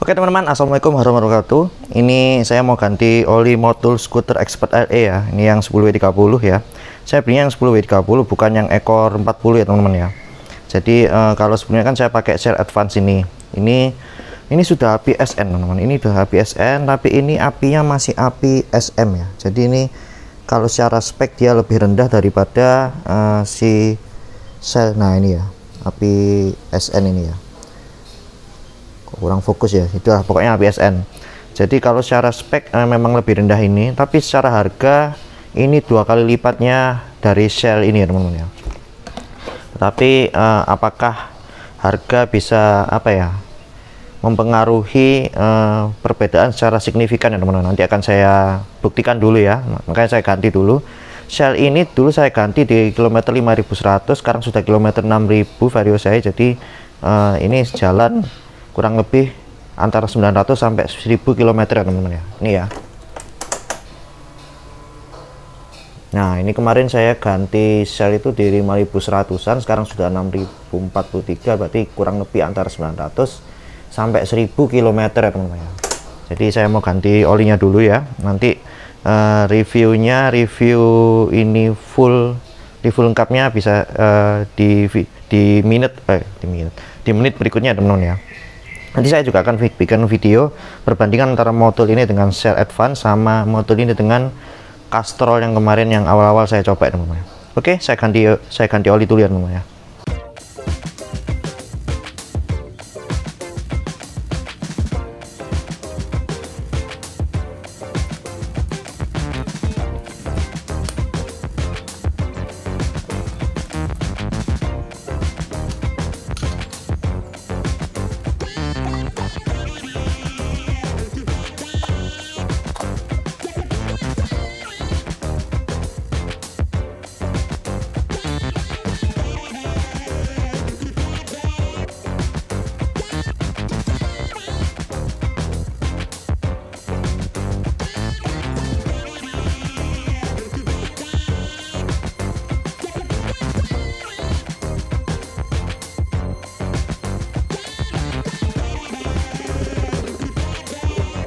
Oke teman-teman, assalamualaikum warahmatullahi wabarakatuh. Ini saya mau ganti oli motul skuter Expert LE ya. Ini yang 10W30 ya. Saya belinya yang 10W30, bukan yang ekor 40 ya teman-teman ya. Jadi kalau sebelumnya kan saya pakai Shell Advance ini. Ini sudah api SN teman-teman. Ini sudah api SN, tapi ini apinya masih api SM ya. Jadi ini kalau secara spek dia lebih rendah daripada si Shell. Nah ini ya, api SN ini ya. Kurang fokus ya, itulah pokoknya APSN. Jadi kalau secara spek memang lebih rendah ini, tapi secara harga ini 2 kali lipatnya dari Shell ini ya teman-teman ya. Tapi apakah harga bisa mempengaruhi perbedaan secara signifikan ya teman-teman? Nanti akan saya buktikan dulu ya. Makanya saya ganti dulu. Shell ini dulu saya ganti di kilometer 5100, sekarang sudah kilometer 6000 vario saya. Jadi ini jalan kurang lebih antara 900 sampai 1000 km ya teman-teman ya. Ini ya. Nah ini kemarin saya ganti Shell itu di 5100an, sekarang sudah 6043, berarti kurang lebih antara 900 sampai 1000 km ya teman-teman ya. Jadi saya mau ganti olinya dulu ya. Nanti review ini full lengkapnya bisa di menit berikutnya teman-teman ya. Nanti saya juga akan bikin video perbandingan antara motul ini dengan Shell Advance sama motul ini dengan Castrol yang kemarin yang awal-awal saya coba teman-teman. Oke, saya ganti oli dulu ya teman-teman ya.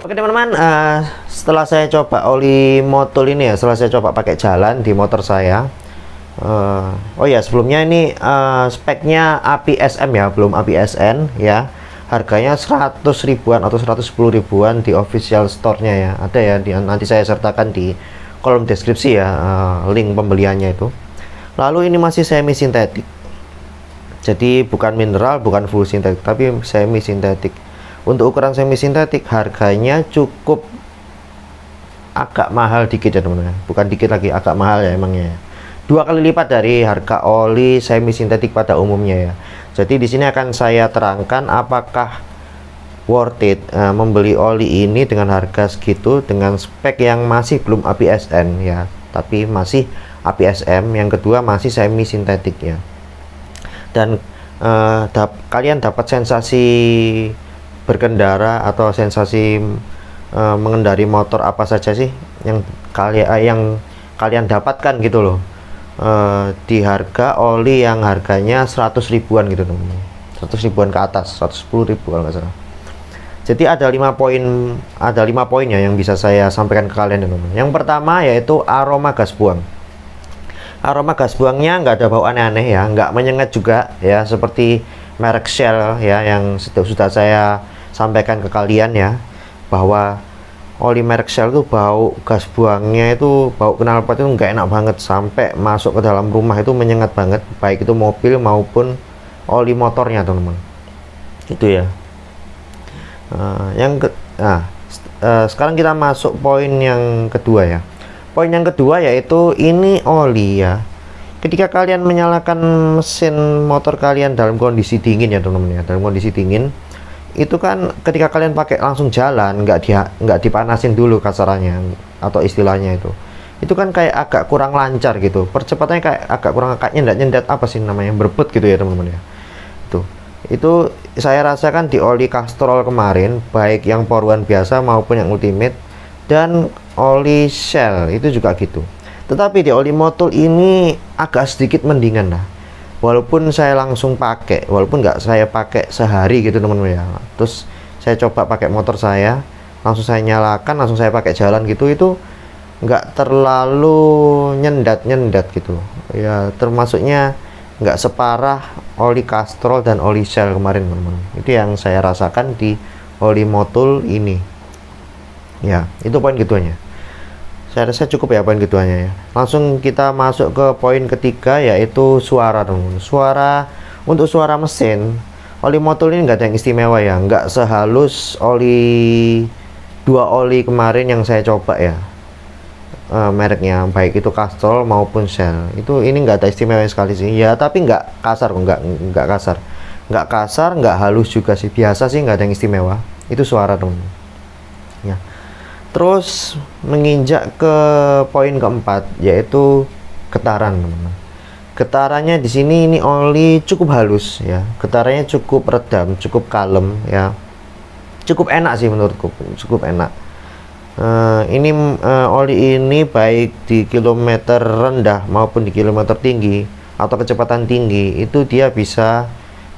Oke teman-teman, setelah saya coba oli motul ini ya, setelah saya coba pakai jalan di motor saya, oh ya sebelumnya ini speknya api SM ya, belum api SN ya. Harganya 100 ribuan atau 110 ribuan di official store-nya ya, ada ya, nanti saya sertakan di kolom deskripsi ya, link pembeliannya itu. Lalu ini masih semi sintetik, jadi bukan mineral, bukan full sintetik, tapi semi sintetik. Untuk ukuran semi sintetik harganya cukup agak mahal dikit ya teman-teman, bukan dikit lagi, agak mahal ya emangnya. 2 kali lipat dari harga oli semi sintetik pada umumnya ya. Jadi di sini akan saya terangkan apakah worth it membeli oli ini dengan harga segitu dengan spek yang masih belum api SN ya, tapi masih api SM. Yang kedua masih semi sintetik ya. Dan kalian dapat sensasi berkendara atau sensasi mengendari motor apa saja sih yang kalian dapatkan gitu loh, di harga oli yang harganya 100 ribuan gitu teman-teman, 100 ribuan ke atas, 110 ribu kalau nggak salah. Jadi ada 5 poinnya yang bisa saya sampaikan ke kalian teman-teman. Yang pertama yaitu aroma gas buang. Aroma gas buangnya nggak ada bau aneh-aneh ya, nggak menyengat juga ya, seperti merek Shell ya yang sudah saya sampaikan ke kalian ya, bahwa oli merek Shell itu bau gas buangnya itu, bau knalpot itu nggak enak banget, sampai masuk ke dalam rumah itu menyengat banget, baik itu mobil maupun oli motornya teman-teman, itu ya. Sekarang kita masuk poin yang kedua ya. Poin yang kedua yaitu ini oli ya, ketika kalian menyalakan mesin motor kalian dalam kondisi dingin ya teman-teman ya, dalam kondisi dingin itu kan ketika kalian pakai langsung jalan, nggak dipanasin dulu kasarannya atau istilahnya itu kan kayak agak kurang lancar gitu, percepatannya kayak agak kurang, agak nyendat apa sih namanya, berebut gitu ya teman-teman ya. Itu saya rasakan di oli Castrol kemarin, baik yang Power One biasa maupun yang Ultimate, dan oli Shell itu juga gitu. Tetapi di oli motul ini agak sedikit mendingan lah. walaupun saya langsung pakai, walaupun nggak saya pakai sehari gitu teman-teman ya, terus saya coba pakai motor saya, langsung saya nyalakan, langsung saya pakai jalan gitu, itu nggak terlalu nyendat gitu ya, termasuknya nggak separah oli Castrol dan oli Shell kemarin teman-teman. Itu yang saya rasakan di oli Motul ini ya. Itu poin keduanya, saya rasa cukup ya poin keduanya ya. Langsung kita masuk ke poin ketiga, yaitu suara teman-teman. Untuk suara mesin, oli Motul ini nggak ada yang istimewa ya, nggak sehalus dua oli kemarin yang saya coba ya, mereknya baik itu Castrol maupun Shell. Itu ini nggak ada istimewa sekali sih ya, tapi nggak kasar kok, nggak kasar, nggak halus juga sih, biasa sih, nggak ada yang istimewa. Itu suara teman-teman ya. Terus menginjak ke poin keempat, yaitu getaran teman-teman. Getarannya di sini ini oli cukup halus ya, getarannya cukup redam, cukup kalem ya, cukup enak sih menurutku, cukup enak. Oli ini baik di kilometer rendah maupun di kilometer tinggi atau kecepatan tinggi, itu dia bisa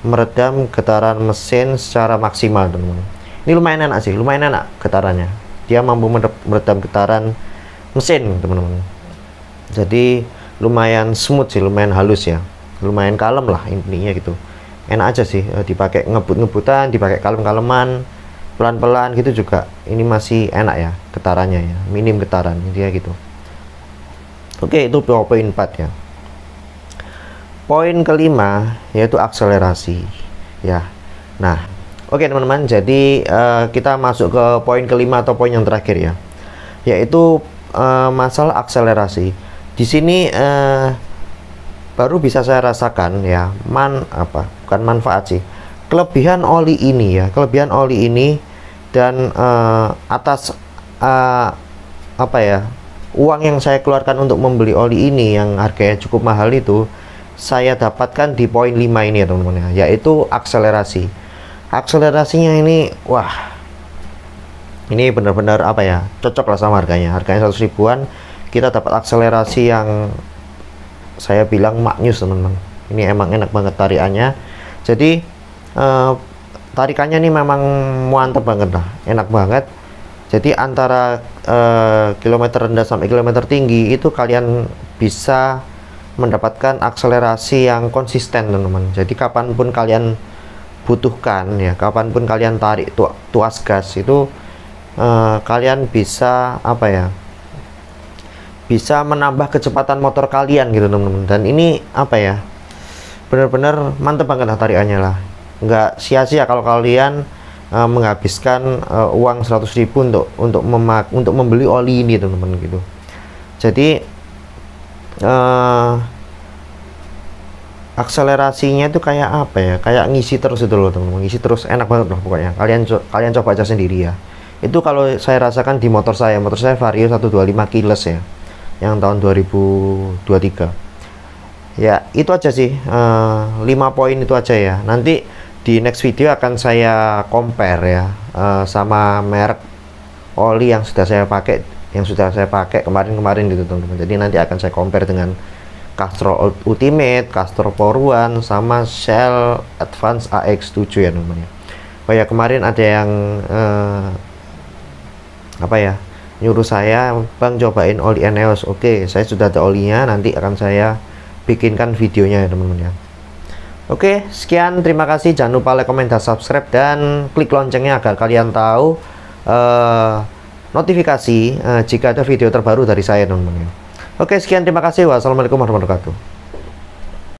meredam getaran mesin secara maksimal teman-teman. Ini lumayan enak sih, lumayan enak getarannya, dia mampu meredam getaran mesin teman-teman. Jadi lumayan smooth sih, lumayan halus ya, lumayan kalem lah intinya gitu. Enak aja sih dipakai ngebut-ngebutan, dipakai kalem-kaleman, pelan-pelan gitu juga, ini masih enak ya getarannya ya, minim getaran dia gitu. Oke, itu poin 4 ya. Poin kelima yaitu akselerasi ya. Nah, oke teman-teman, jadi kita masuk ke poin kelima atau poin yang terakhir ya, yaitu masalah akselerasi. Di sini baru bisa saya rasakan ya, bukan manfaat sih, kelebihan oli ini ya, kelebihan oli ini dan atas uang yang saya keluarkan untuk membeli oli ini yang harganya cukup mahal, itu saya dapatkan di poin 5 ini ya teman-teman ya, yaitu akselerasi. Akselerasinya ini wah, ini benar-benar cocok lah sama harganya 100 ribuan, kita dapat akselerasi yang saya bilang maknyus teman-teman. Ini emang enak banget tarikannya, jadi tarikannya ini memang mantap banget lah, enak banget. Jadi antara kilometer rendah sampai kilometer tinggi itu kalian bisa mendapatkan akselerasi yang konsisten teman-teman. Jadi kapanpun kalian butuhkan ya, kapanpun kalian tarik tuas gas itu kalian bisa bisa menambah kecepatan motor kalian gitu teman-teman. Dan ini benar-benar mantap banget lah tarikannya lah, nggak sia-sia kalau kalian menghabiskan uang 100 ribu untuk membeli oli ini teman-teman gitu. Jadi akselerasinya itu kayak kayak ngisi terus itu loh teman-teman, ngisi terus, enak banget loh pokoknya. Kalian coba aja sendiri ya. Itu kalau saya rasakan di motor saya Vario 125 keyless ya, yang tahun 2023 ya. Itu aja sih, 5 poin itu aja ya. Nanti di next video akan saya compare ya sama merek oli yang sudah saya pakai kemarin gitu teman-teman. Jadi nanti akan saya compare dengan Castrol Ultimate, Castrol Power One, sama Shell Advance AX7 ya teman-teman. Oh ya, kemarin ada yang nyuruh saya, Bang cobain oli Eneos. Oke, saya sudah ada olinya, nanti akan saya bikinkan videonya ya teman-teman ya. Oke, sekian, terima kasih. Jangan lupa like, comment, dan subscribe, dan klik loncengnya agar kalian tahu notifikasi jika ada video terbaru dari saya teman-teman. Oke, sekian, terima kasih. Wassalamualaikum warahmatullahi wabarakatuh.